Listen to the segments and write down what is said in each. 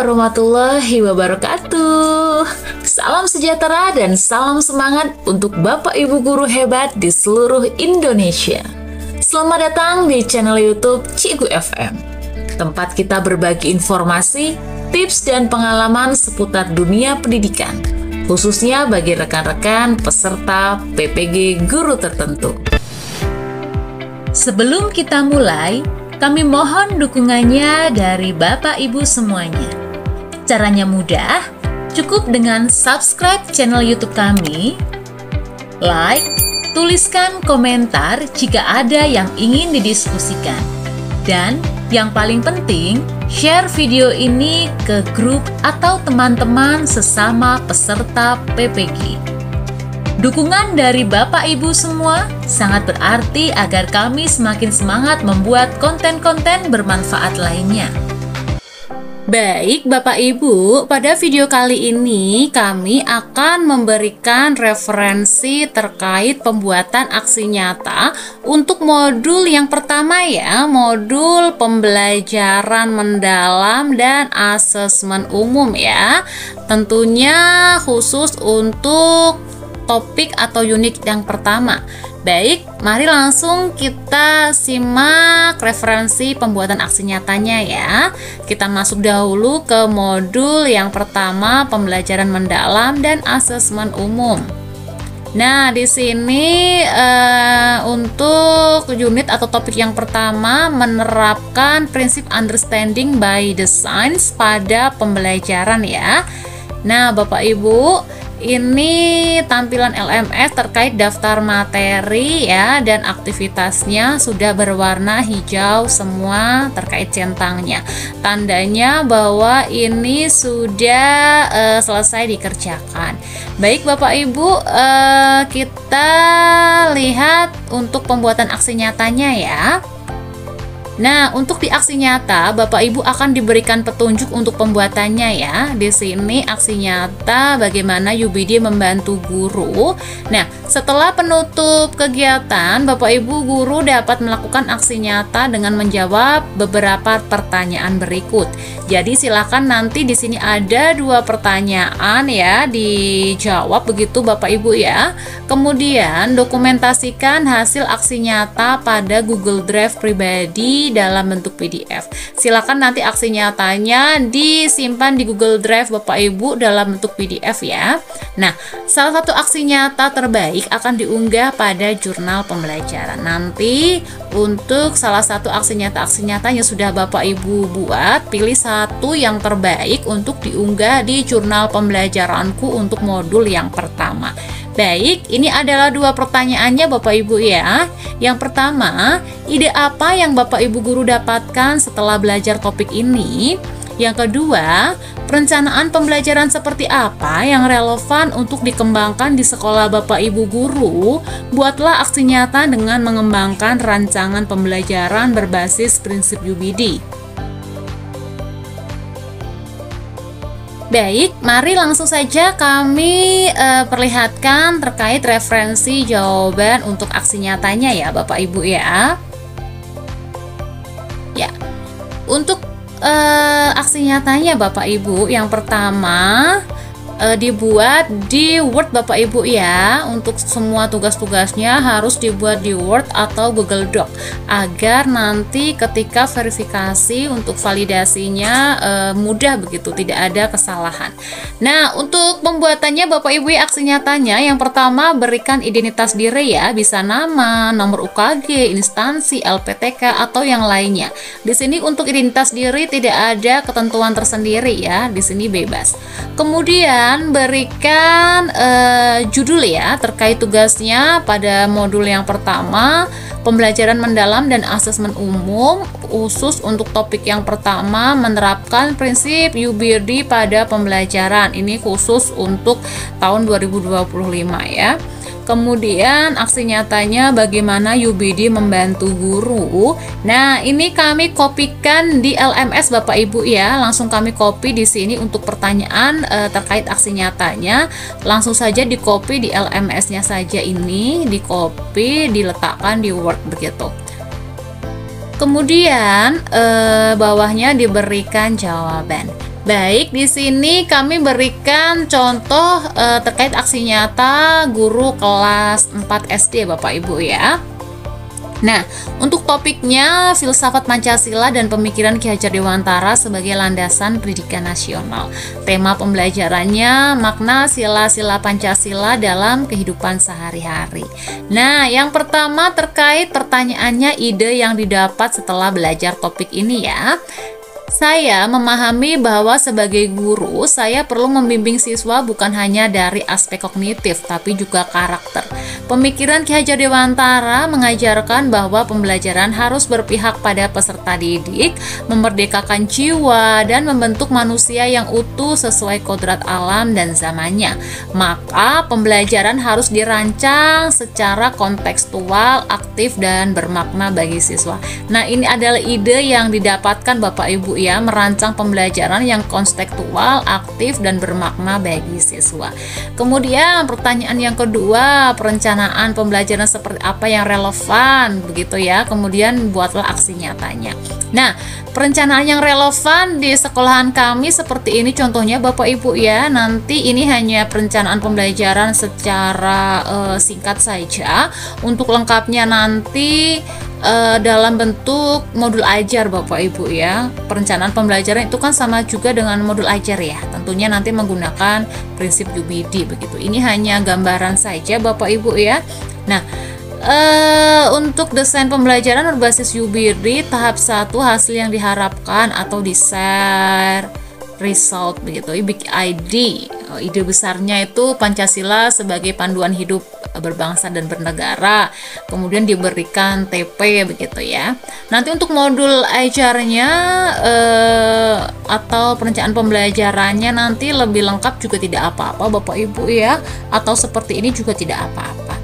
warahmatullahi wabarakatuh. Salam sejahtera dan salam semangat untuk Bapak Ibu guru hebat di seluruh Indonesia. Selamat datang di channel YouTube Cikgu FM, tempat kita berbagi informasi, tips dan pengalaman seputar dunia pendidikan, khususnya bagi rekan-rekan peserta PPG guru tertentu. Sebelum kita mulai, kami mohon dukungannya dari Bapak Ibu semuanya. Caranya mudah, cukup dengan subscribe channel YouTube kami, like, tuliskan komentar jika ada yang ingin didiskusikan, dan yang paling penting, share video ini ke grup atau teman-teman sesama peserta PPG. Dukungan dari Bapak Ibu semua sangat berarti agar kami semakin semangat membuat konten-konten bermanfaat lainnya. Baik Bapak Ibu, pada video kali ini kami akan memberikan referensi terkait pembuatan aksi nyata untuk modul yang pertama ya, modul pembelajaran mendalam dan asesmen umum ya. Tentunya khusus untuk topik atau unit yang pertama. Baik, mari langsung kita simak referensi pembuatan aksi nyatanya ya. Kita masuk dahulu ke modul yang pertama, pembelajaran mendalam dan asesmen umum. Nah, di sini untuk unit atau topik yang pertama menerapkan prinsip understanding by the science pada pembelajaran ya. Nah, Bapak Ibu, ini tampilan LMS terkait daftar materi ya, dan aktivitasnya sudah berwarna hijau semua terkait centangnya. Tandanya bahwa ini sudah selesai dikerjakan. Baik Bapak Ibu, kita lihat untuk pembuatan aksi nyatanya ya. Nah, untuk di aksi nyata, Bapak Ibu akan diberikan petunjuk untuk pembuatannya ya. Di sini aksi nyata bagaimana UBD membantu guru. Nah, setelah penutup kegiatan, Bapak Ibu guru dapat melakukan aksi nyata dengan menjawab beberapa pertanyaan berikut. Jadi silakan nanti di sini ada 2 pertanyaan ya, dijawab begitu Bapak Ibu ya. Kemudian dokumentasikan hasil aksi nyata pada Google Drive pribadi dalam bentuk PDF. Silakan nanti aksi nyatanya disimpan di Google Drive Bapak Ibu dalam bentuk PDF ya. Nah, salah satu aksi nyata terbaik akan diunggah pada jurnal pembelajaran. Nanti untuk salah satu aksi nyatanya sudah Bapak Ibu buat, pilih satu yang terbaik untuk diunggah di jurnal pembelajaranku untuk modul yang pertama. Baik, ini adalah 2 pertanyaannya Bapak Ibu ya. Yang pertama, ide apa yang Bapak Ibu guru dapatkan setelah belajar topik ini? Yang kedua, perencanaan pembelajaran seperti apa yang relevan untuk dikembangkan di sekolah Bapak Ibu guru? Buatlah aksi nyata dengan mengembangkan rancangan pembelajaran berbasis prinsip UBD. Baik, mari langsung saja kami perlihatkan terkait referensi jawaban untuk aksi nyatanya ya Bapak Ibu ya. Ya, untuk aksi nyatanya Bapak Ibu, yang pertama dibuat di Word Bapak Ibu ya. Untuk semua tugas-tugasnya harus dibuat di Word atau Google Doc agar nanti ketika verifikasi untuk validasinya mudah begitu, tidak ada kesalahan. Nah, untuk pembuatannya Bapak Ibu ya, aksi nyatanya yang pertama berikan identitas diri ya, bisa nama, nomor UKG, instansi, LPTK atau yang lainnya. Di sini untuk identitas diri tidak ada ketentuan tersendiri ya, di sini bebas. Kemudian berikan judul ya terkait tugasnya pada modul yang pertama, pembelajaran mendalam dan asesmen umum. Khusus untuk topik yang pertama menerapkan prinsip UBD pada pembelajaran. Ini khusus untuk tahun 2025 ya. Kemudian aksi nyatanya bagaimana UBD membantu guru. Nah, ini kami kopikan di LMS Bapak Ibu ya. Langsung kami copy di sini untuk pertanyaan terkait aksi nyatanya. Langsung saja di copy di LMS-nya saja, ini di copy, diletakkan di Word begitu. Kemudian bawahnya diberikan jawaban. Baik, di sini kami berikan contoh terkait aksi nyata guru kelas 4 SD Bapak Ibu ya. Nah, untuk topiknya filsafat Pancasila dan pemikiran Ki Hajar Dewantara sebagai landasan pendidikan nasional. Tema pembelajarannya makna sila-sila Pancasila dalam kehidupan sehari-hari. Nah, yang pertama terkait pertanyaannya ide yang didapat setelah belajar topik ini ya. Saya memahami bahwa sebagai guru, saya perlu membimbing siswa bukan hanya dari aspek kognitif, tapi juga karakter. Pemikiran Ki Hajar Dewantara mengajarkan bahwa pembelajaran harus berpihak pada peserta didik, memerdekakan jiwa, dan membentuk manusia yang utuh sesuai kodrat alam dan zamannya. Maka, pembelajaran harus dirancang secara kontekstual, aktif, dan bermakna bagi siswa. Nah, ini adalah ide yang didapatkan Bapak Ibu ya, merancang pembelajaran yang kontekstual, aktif, dan bermakna bagi siswa. Kemudian pertanyaan yang kedua, perencanaan pembelajaran seperti apa yang relevan begitu ya. Kemudian buatlah aksi nyatanya. Nah, perencanaan yang relevan di sekolahan kami seperti ini contohnya Bapak Ibu ya. Nanti ini hanya perencanaan pembelajaran secara singkat saja. Untuk lengkapnya nanti dalam bentuk modul ajar Bapak Ibu ya. Perencanaan pembelajaran itu kan sama juga dengan modul ajar ya. Tentunya nanti menggunakan prinsip UBD begitu. Ini hanya gambaran saja Bapak Ibu ya. Nah, untuk desain pembelajaran berbasis UBD tahap 1 hasil yang diharapkan atau desired result begitu. Big ID. Ide besarnya itu Pancasila sebagai panduan hidup berbangsa dan bernegara. Kemudian diberikan TP begitu ya. Nanti untuk modul ajarnya atau perencanaan pembelajarannya nanti lebih lengkap juga tidak apa-apa Bapak Ibu ya. Atau seperti ini juga tidak apa-apa.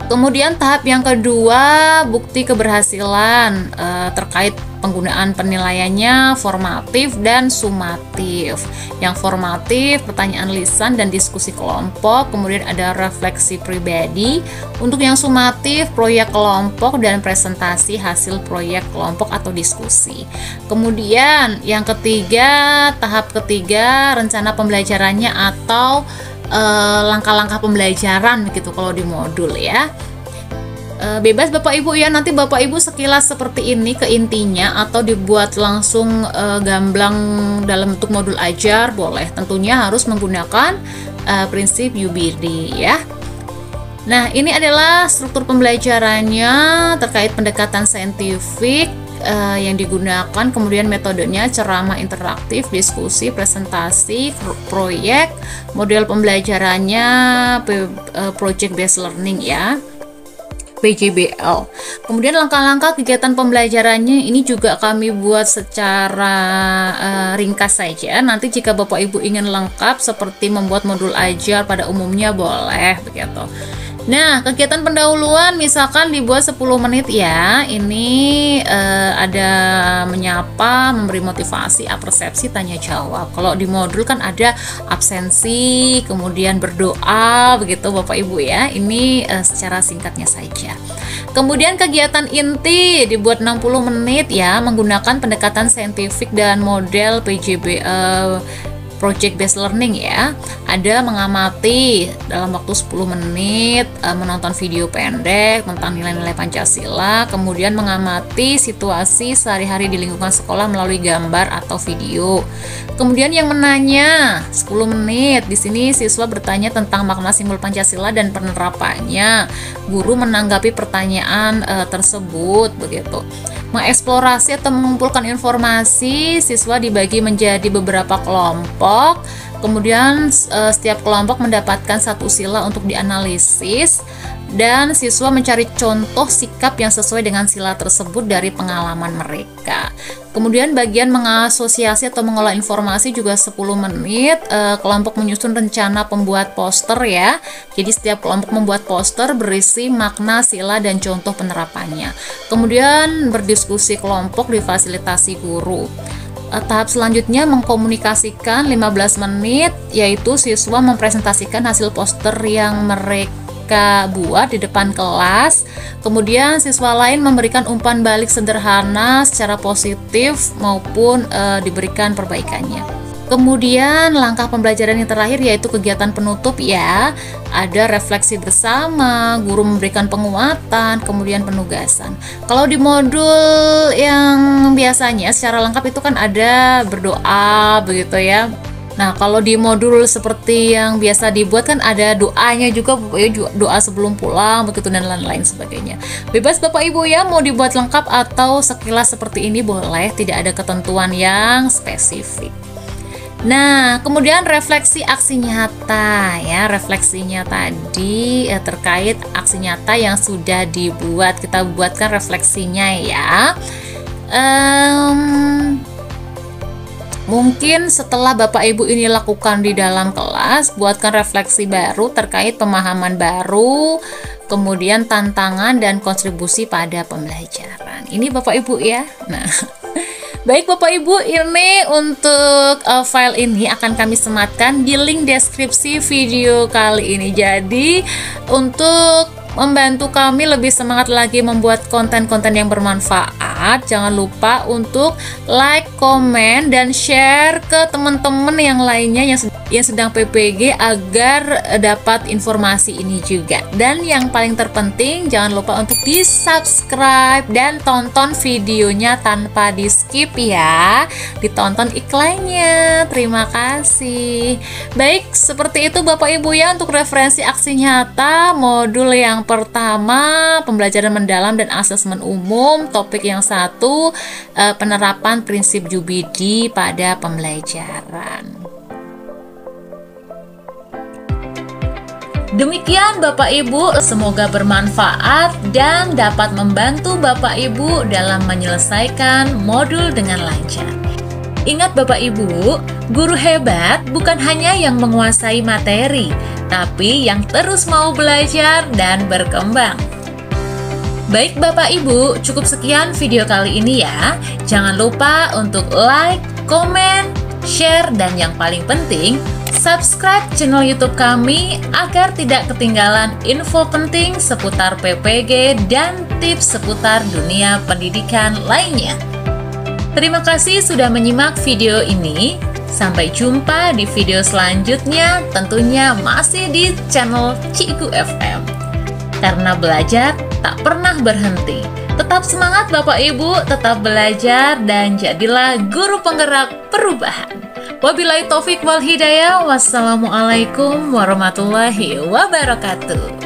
Kemudian tahap yang kedua, bukti keberhasilan terkait penggunaan penilaiannya formatif dan sumatif. Yang formatif, pertanyaan lisan dan diskusi kelompok, kemudian ada refleksi pribadi. Untuk yang sumatif, proyek kelompok dan presentasi hasil proyek kelompok atau diskusi. Kemudian yang ketiga, tahap ketiga, rencana pembelajarannya atau langkah-langkah pembelajaran begitu kalau di modul ya. Bebas Bapak Ibu ya, nanti Bapak Ibu sekilas seperti ini ke intinya atau dibuat langsung gamblang dalam bentuk modul ajar boleh. Tentunya harus menggunakan prinsip UBD ya. Nah, ini adalah struktur pembelajarannya terkait pendekatan saintifik yang digunakan, kemudian metodenya ceramah interaktif, diskusi, presentasi, proyek, model pembelajarannya project based learning ya, PJBL. Kemudian langkah-langkah kegiatan pembelajarannya ini juga kami buat secara ringkas saja. Nanti jika Bapak Ibu ingin lengkap seperti membuat modul ajar pada umumnya boleh begitu. Nah, kegiatan pendahuluan misalkan dibuat 10 menit ya. Ini ada menyapa, memberi motivasi, persepsi, tanya jawab. Kalau di modul kan ada absensi, kemudian berdoa begitu Bapak Ibu ya. Ini secara singkatnya saja. Kemudian kegiatan inti dibuat 60 menit ya, menggunakan pendekatan saintifik dan model PJB project based learning ya. Ada mengamati dalam waktu 10 menit, menonton video pendek tentang nilai-nilai Pancasila, kemudian mengamati situasi sehari-hari di lingkungan sekolah melalui gambar atau video. Kemudian yang menanya 10 menit. Di sini siswa bertanya tentang makna simbol Pancasila dan penerapannya. Guru menanggapi pertanyaan tersebut begitu. Mengeksplorasi atau mengumpulkan informasi, siswa dibagi menjadi beberapa kelompok. Kemudian setiap kelompok mendapatkan satu sila untuk dianalisis dan siswa mencari contoh sikap yang sesuai dengan sila tersebut dari pengalaman mereka. Kemudian bagian mengasosiasi atau mengolah informasi juga 10 menit. Kelompok menyusun rencana pembuat poster ya. Jadi setiap kelompok membuat poster berisi makna sila dan contoh penerapannya. Kemudian berdiskusi kelompok difasilitasi guru. Tahap selanjutnya mengkomunikasikan 15 menit, yaitu siswa mempresentasikan hasil poster yang mereka mereka buat di depan kelas. Kemudian siswa lain memberikan umpan balik sederhana secara positif maupun diberikan perbaikannya. Kemudian langkah pembelajaran yang terakhir yaitu kegiatan penutup ya. Ada refleksi bersama, guru memberikan penguatan, kemudian penugasan. Kalau di modul yang biasanya secara lengkap itu kan ada berdoa begitu ya. Nah, kalau di modul seperti yang biasa dibuat kan ada doanya juga, doa sebelum pulang begitu dan lain-lain sebagainya. Bebas Bapak Ibu ya, mau dibuat lengkap atau sekilas seperti ini boleh, tidak ada ketentuan yang spesifik. Nah, kemudian refleksi aksi nyata ya. Refleksinya tadi terkait aksi nyata yang sudah dibuat. Kita buatkan refleksinya ya. Mungkin setelah Bapak Ibu ini lakukan di dalam kelas, buatkan refleksi baru terkait pemahaman baru, kemudian tantangan dan kontribusi pada pembelajaran. Ini Bapak Ibu ya. Nah, baik Bapak Ibu, ini untuk file ini akan kami sematkan di link deskripsi video kali ini. Jadi untuk membantu kami lebih semangat lagi membuat konten-konten yang bermanfaat, jangan lupa untuk like, komen, dan share ke teman-teman yang lainnya yang sedang PPG agar dapat informasi ini juga. Dan yang paling terpenting, jangan lupa untuk di subscribe dan tonton videonya tanpa di skip ya, ditonton iklannya. Terima kasih. Baik, seperti itu Bapak Ibu ya untuk referensi aksi nyata modul yang pertama, pembelajaran mendalam dan asesmen umum. Topik yang satu, penerapan prinsip Jubidi pada pembelajaran. Demikian Bapak Ibu, semoga bermanfaat dan dapat membantu Bapak Ibu dalam menyelesaikan modul dengan lancar. Ingat Bapak Ibu, guru hebat bukan hanya yang menguasai materi, tapi yang terus mau belajar dan berkembang. Baik Bapak Ibu, cukup sekian video kali ini ya. Jangan lupa untuk like, komen, share, dan yang paling penting, subscribe channel YouTube kami agar tidak ketinggalan info penting seputar PPG dan tips seputar dunia pendidikan lainnya. Terima kasih sudah menyimak video ini. Sampai jumpa di video selanjutnya, tentunya masih di channel Cikgu FM. Karena belajar tak pernah berhenti. Tetap semangat Bapak Ibu, tetap belajar dan jadilah guru penggerak perubahan. Wabillahi taufik wal hidayah. Wassalamualaikum warahmatullahi wabarakatuh.